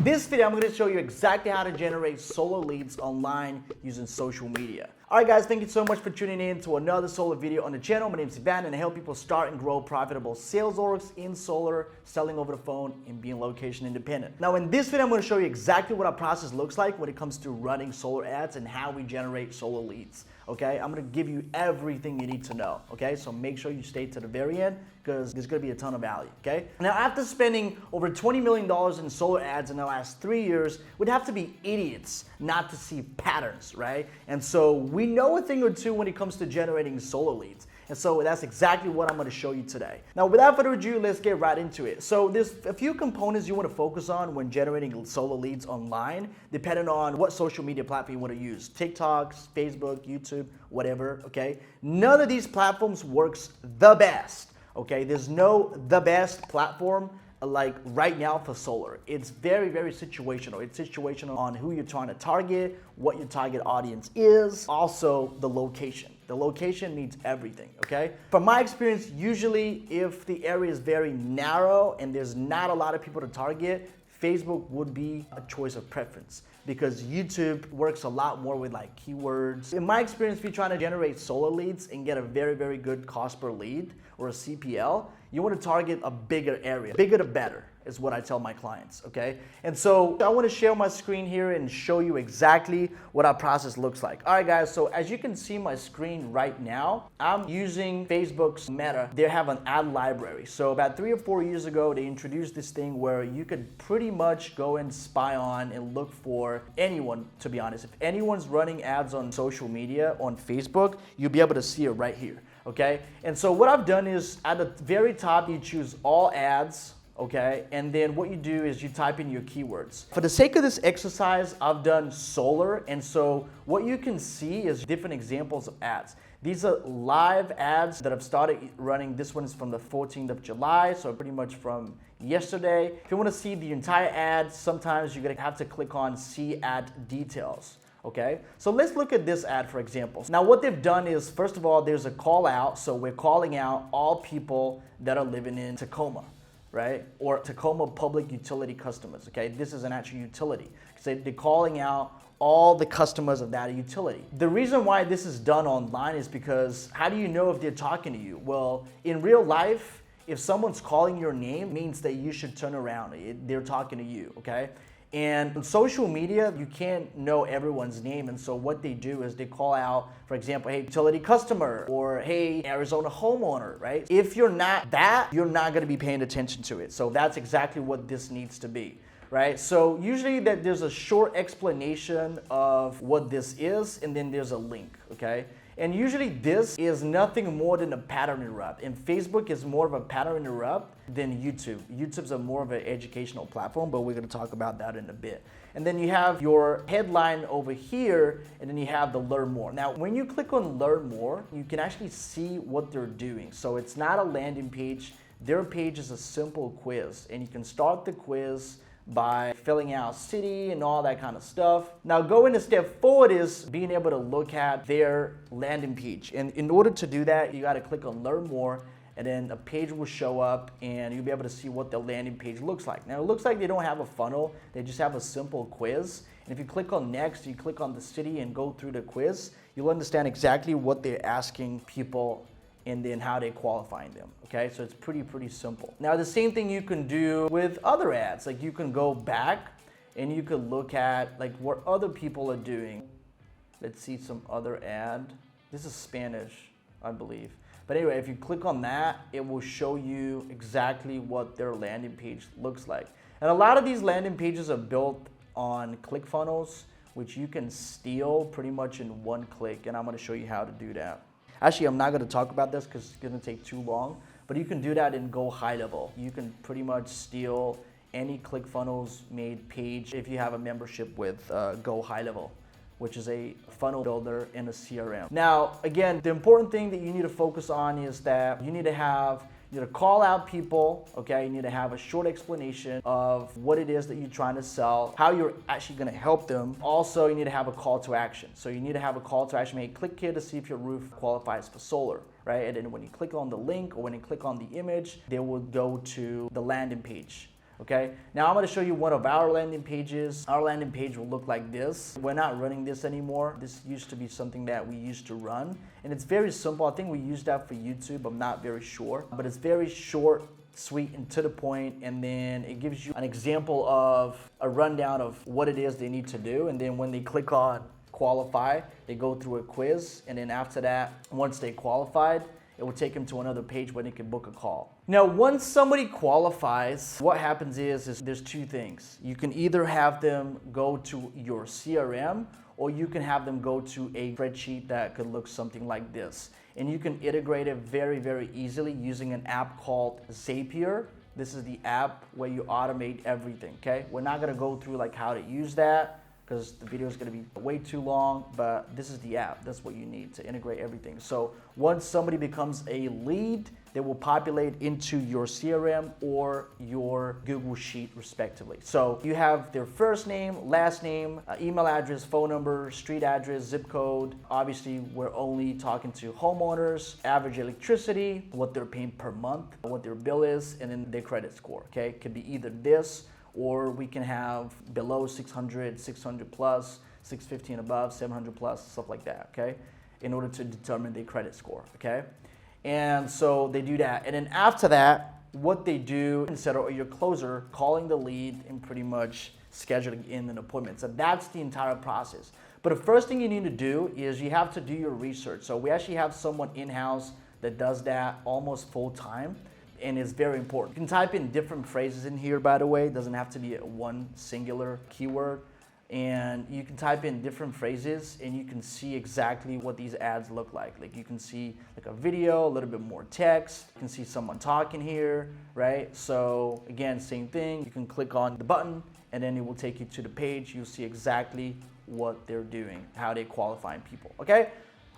this video, I'm going to show you exactly how to generate solar leads online using social media. Alright guys, thank you so much for tuning in to another solar video on the channel. My name is Ivan and I help people start and grow profitable sales orgs in solar, selling over the phone, and being location independent. Now in this video, I'm going to show you exactly what our process looks like when it comes to running solar ads and how we generate solar leads. Okay, I'm going to give you everything you need to know. Okay, so make sure you stay to the very end because there's going to be a ton of value. Okay, now after spending over $20 million in solar ads in the last 3 years, we'd have to be idiots not to see patterns, right? And so we know a thing or two when it comes to generating solar leads. And so that's exactly what I'm going to show you today. Now, without further ado, let's get right into it. So there's a few components you want to focus on when generating solar leads online, depending on what social media platform you want to use. TikToks, Facebook, YouTube, whatever, okay? None of these platforms works the best, okay? There's no the best platform like right now for solar. It's very, very situational. It's situational on who you're trying to target, what your target audience is, also the location. The location needs everything, okay? From my experience, usually if the area is very narrow and there's not a lot of people to target, Facebook would be a choice of preference because YouTube works a lot more with like keywords. In my experience, if you're trying to generate solar leads and get a very, very good cost per lead or a CPL, you want to target a bigger area. Bigger the better is what I tell my clients, okay? And so I want to share my screen here and show you exactly what our process looks like. All right, guys, so as you can see my screen right now, I'm using Facebook's Meta. They have an ad library. So about 3 or 4 years ago, they introduced this thing where you could pretty much go and spy on and look for anyone, to be honest. If anyone's running ads on social media, on Facebook, you'll be able to see it right here, okay? And so what I've done is at the very top, you choose all ads, okay? And then what you do is you type in your keywords. For the sake of this exercise, I've done solar, and so what you can see is different examples of ads. These are live ads that have started running. This one is from the 14th of July, so pretty much from yesterday. If you want to see the entire ad, sometimes you're gonna have to click on See Ad Details. Okay, so let's look at this ad, for example. Now what they've done is, first of all, there's a call out. So we're calling out all people that are living in Tacoma, right? Or Tacoma Public Utility customers, okay? This is an actual utility. So they're calling out all the customers of that utility. The reason why this is done online is because how do you know if they're talking to you? Well, in real life, if someone's calling your name, it means that you should turn around. They're talking to you, okay? And on social media, you can't know everyone's name. And so what they do is they call out, for example, hey, utility customer, or hey, Arizona homeowner, right? If you're not that, you're not going to be paying attention to it. So that's exactly what this needs to be, right? So usually that there's a short explanation of what this is, and then there's a link, okay? And usually this is nothing more than a pattern interrupt. And Facebook is more of a pattern interrupt than YouTube. YouTube's a more of an educational platform, but we're gonna talk about that in a bit. And then you have your headline over here, and then you have the learn more. Now, when you click on learn more, you can actually see what they're doing. So it's not a landing page. Their page is a simple quiz, and you can start the quiz by filling out city and all that kind of stuff. Now going a step forward is being able to look at their landing page. And in order to do that, you gotta click on learn more, and then a page will show up and you'll be able to see what the landing page looks like. Now it looks like they don't have a funnel, they just have a simple quiz. And if you click on next, you click on the city and go through the quiz, you'll understand exactly what they're asking people and then how they're qualifying them, okay? So it's pretty simple. Now the same thing you can do with other ads. Like you can go back and you can look at like what other people are doing. Let's see some other ad. This is Spanish, I believe. But anyway, if you click on that, it will show you exactly what their landing page looks like. And a lot of these landing pages are built on ClickFunnels, which you can steal pretty much in one click, and I'm gonna show you how to do that. Actually, I'm not going to talk about this because it's going to take too long, but you can do that in Go High Level. You can pretty much steal any ClickFunnels made page if you have a membership with Go High Level, which is a funnel builder and a CRM. Now, again, the important thing that you need to focus on is that you need to call out people, okay? You need to have a short explanation of what it is that you're trying to sell, how you're actually gonna help them. Also, you need to have a call to action. So you need to have a call to action. Hey, click here to see if your roof qualifies for solar, right? And then when you click on the link or when you click on the image, they will go to the landing page Okay, now I'm going to show you one of our landing pages. Our landing page will look like this. We're not running this anymore. This used to be something that we used to run, and it's very simple. I think we use that for YouTube. I'm not very sure, but it's very short, sweet, and to the point, and then it gives you an example of a rundown of what it is they need to do, and then when they click on qualify, they go through a quiz, and then after that, once they qualified, it will take them to another page where they can book a call. Now, once somebody qualifies, what happens is there's two things. You can either have them go to your CRM, or you can have them go to a spreadsheet that could look something like this. And you can integrate it very, very easily using an app called Zapier. This is the app where you automate everything, okay? We're not gonna go through like how to use that, because the video is going to be way too long, but this is the app. That's what you need to integrate everything. So once somebody becomes a lead, they will populate into your CRM or your Google Sheet respectively. So you have their first name, last name, email address, phone number, street address, zip code. Obviously, we're only talking to homeowners, average electricity, what they're paying per month, what their bill is, and then their credit score, okay? It could be either this, or we can have below 600, 600 plus, 650 and above, 700 plus, stuff like that, okay? In order to determine their credit score, okay? And so they do that. And then after that, what they do, instead of your closer calling the lead and pretty much scheduling in an appointment. So that's the entire process. But the first thing you need to do is you have to do your research. So we actually have someone in-house that does that almost full time. And it's very important. You can type in different phrases in here, by the way. It doesn't have to be one singular keyword. And you can type in different phrases and you can see exactly what these ads look like. Like you can see like a video, a little bit more text. You can see someone talking here, right? So again, same thing. You can click on the button and then it will take you to the page. You'll see exactly what they're doing, how they're qualifying people, okay?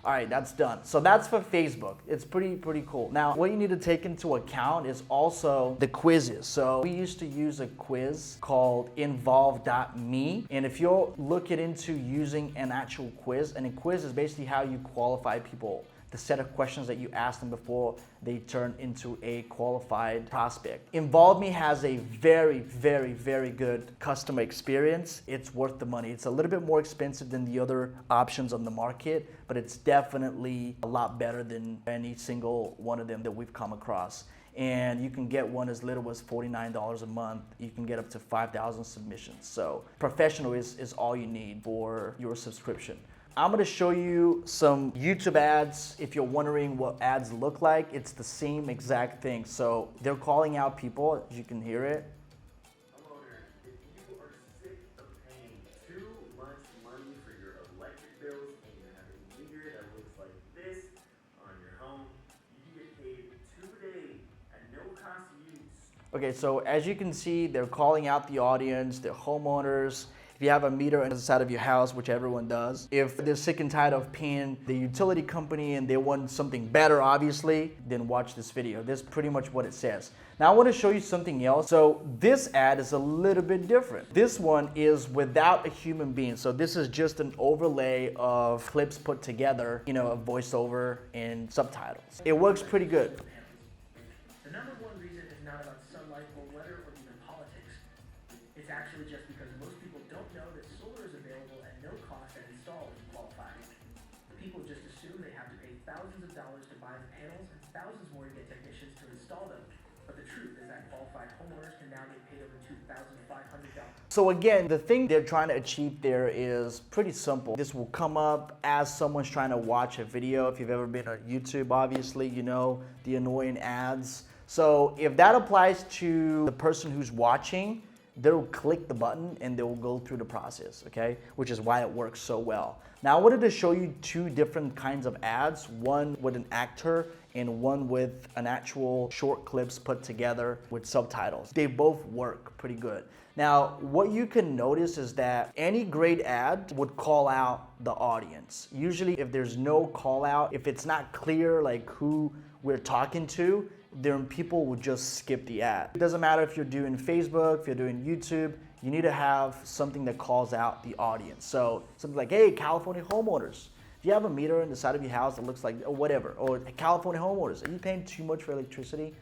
All right, that's done. So that's for Facebook. It's pretty cool. Now, what you need to take into account is also the quizzes. So we used to use a quiz called Involve.me. And if you're looking into using an actual quiz, and a quiz is basically how you qualify people, the set of questions that you ask them before they turn into a qualified prospect. Involve.me has a very good customer experience. It's worth the money. It's a little bit more expensive than the other options on the market, but it's definitely a lot better than any single one of them that we've come across. And you can get one as little as $49 a month. You can get up to 5,000 submissions. So professional is all you need for your subscription. I'm gonna show you some YouTube ads. If you're wondering what ads look like, it's the same exact thing. So they're calling out people, as you can hear it. Homeowners, if you are sick of paying too much money for your electric bills and you have a meter that looks like this on your home, you can get paid today at no cost to use. Okay, so as you can see, they're calling out the audience, they're homeowners. If you have a meter inside of your house, which everyone does, if they're sick and tired of paying the utility company and they want something better, obviously, then watch this video. That's pretty much what it says. Now I want to show you something else. So this ad is a little bit different. This one is without a human being. So this is just an overlay of clips put together, you know, a voiceover and subtitles. It works pretty good. The number one reason is not about sunlight or weather or even politics. It's actually just because most people don't know that solar is available at no cost and install if you qualify. People just assume they have to pay thousands of dollars to buy the panels and thousands more to get technicians to install them. But the truth is that qualified homeowners can now get paid over $2,500. So again, the thing they're trying to achieve there is pretty simple. This will come up as someone's trying to watch a video. If you've ever been on YouTube, obviously, you know the annoying ads. So if that applies to the person who's watching, they'll click the button and they'll go through the process, okay? Which is why it works so well. Now I wanted to show you two different kinds of ads, one with an actor and one with an actual short clips put together with subtitles. They both work pretty good. Now, what you can notice is that any great ad would call out the audience. Usually if there's no call out, if it's not clear like who we're talking to, then people will just skip the ad. It doesn't matter if you're doing Facebook, if you're doing YouTube, you need to have something that calls out the audience. So something like, hey, California homeowners, do you have a meter in the side of your house that looks like, or whatever, or California homeowners, are you paying too much for electricity?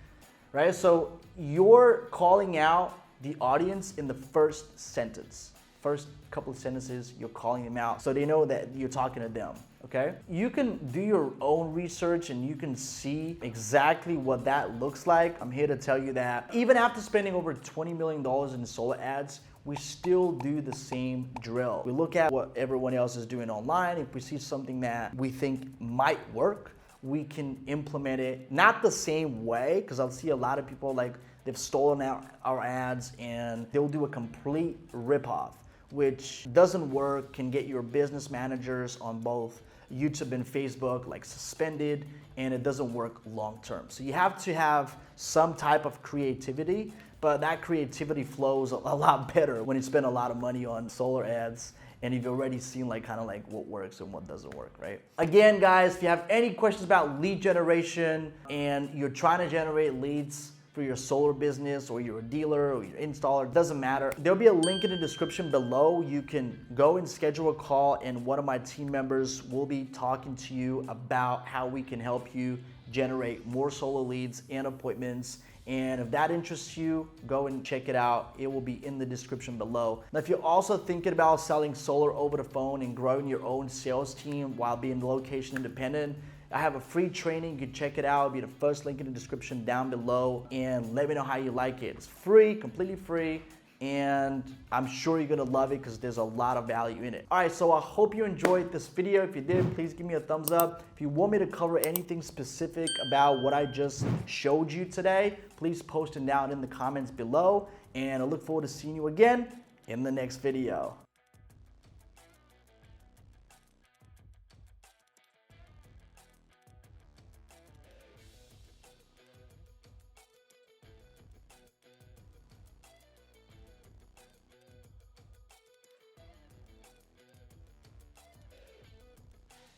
Right, so you're calling out the audience in the first sentence. First couple of sentences, you're calling them out so they know that you're talking to them, okay? You can do your own research and you can see exactly what that looks like. I'm here to tell you that even after spending over $20 million in solar ads, we still do the same drill. We look at what everyone else is doing online. If we see something that we think might work, we can implement it, not the same way, because I'll see a lot of people like they've stolen our ads and they'll do a complete ripoff, which doesn't work, can get your business managers on both YouTube and Facebook like suspended, and it doesn't work long term. So you have to have some type of creativity, but that creativity flows a lot better when you spend a lot of money on solar ads and you've already seen like kind of like what works and what doesn't work, right? Again, guys, if you have any questions about lead generation and you're trying to generate leads for your solar business, or you're a dealer or you're an installer, it doesn't matter. There'll be a link in the description below. You can go and schedule a call and one of my team members will be talking to you about how we can help you generate more solar leads and appointments. And if that interests you, go and check it out. It will be in the description below. Now, if you're also thinking about selling solar over the phone and growing your own sales team while being location independent, I have a free training. You can check it out. It'll be the first link in the description down below. And let me know how you like it. It's free, completely free. And I'm sure you're gonna love it because there's a lot of value in it. All right, so I hope you enjoyed this video. If you did, please give me a thumbs up. If you want me to cover anything specific about what I just showed you today, please post it down in the comments below. And I look forward to seeing you again in the next video.